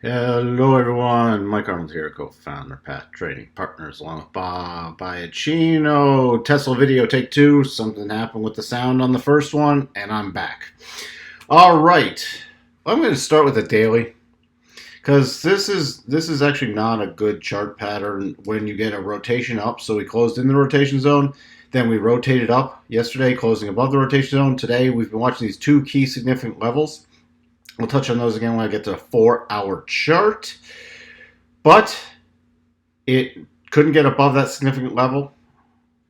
Hello everyone, Mike Arnold here, co-founder, Path Trading Partners, along with Bob Biacchino. Tesla video take two. Something happened with the sound on the first one, and I'm back. All right, I'm going to start with a daily, because this is actually not a good chart pattern when you get a rotation up. So we closed in the rotation zone, then we rotated up yesterday, closing above the rotation zone. Today we've been watching these two key significant levels. We'll touch on those again when I get to the 4-hour chart. But it couldn't get above that significant level,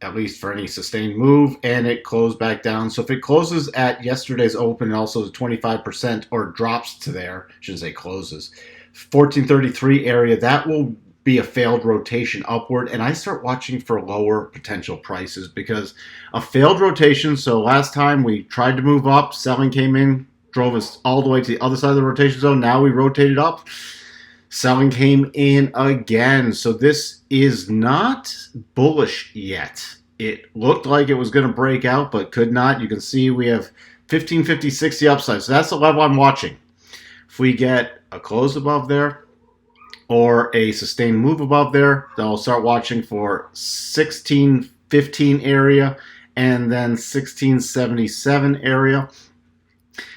at least for any sustained move, and it closed back down. So if it closes at yesterday's open and also the 25% or drops to there, I shouldn't say closes, 1433 area, that will be a failed rotation upward, and I start watching for lower potential prices because a failed rotation. So last time we tried to move up, selling came in, drove us all the way to the other side of the rotation zone. Now we rotated up. Selling came in again. So this is not bullish yet. It looked like it was going to break out, but could not. You can see we have 1550, 60 upside. So that's the level I'm watching. If we get a close above there or a sustained move above there, then I'll start watching for 1615 area and then 1677 area.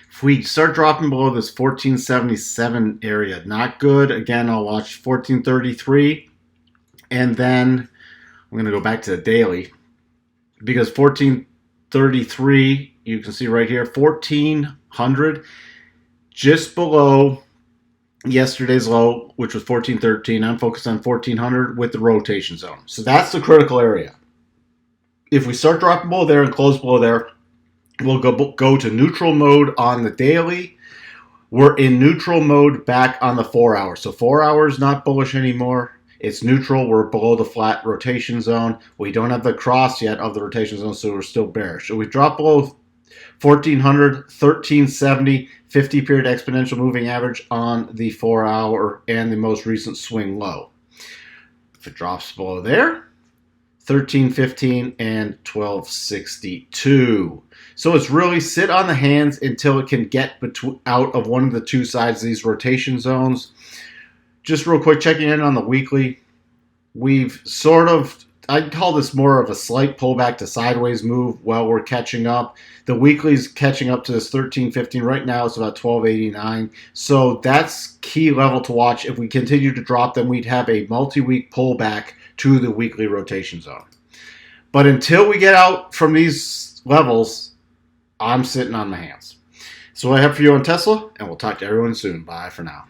If we start dropping below this 1477 area, not good. Again, I'll watch 1433. And then I'm going to go back to the daily because 1433, you can see right here, 1400, just below yesterday's low, which was 1413. I'm focused on 1400 with the rotation zone. So that's the critical area. If we start dropping below there and close below there, we'll go to neutral mode on the daily. We're in neutral mode back on the 4 hours. So 4 hours not bullish anymore. It's neutral. We're below the flat rotation zone. We don't have the cross yet of the rotation zone, so we're still bearish. So we drop below 1400, 1370, 50 period exponential moving average on the 4 hour and the most recent swing low. If it drops below there, 1315 and 1262. So it's really sit on the hands until it can get out of one of the two sides of these rotation zones. Just real quick, checking in on the weekly. We've sort of, I'd call this more of a slight pullback to sideways move while we're catching up. The weekly's catching up to this 1315. Right now it's about 1289. So that's key level to watch. If we continue to drop, then we'd have a multi-week pullback to the weekly rotation zone. But until we get out from these levels, I'm sitting on my hands. So what I have for you on Tesla, and we'll talk to everyone soon. Bye for now.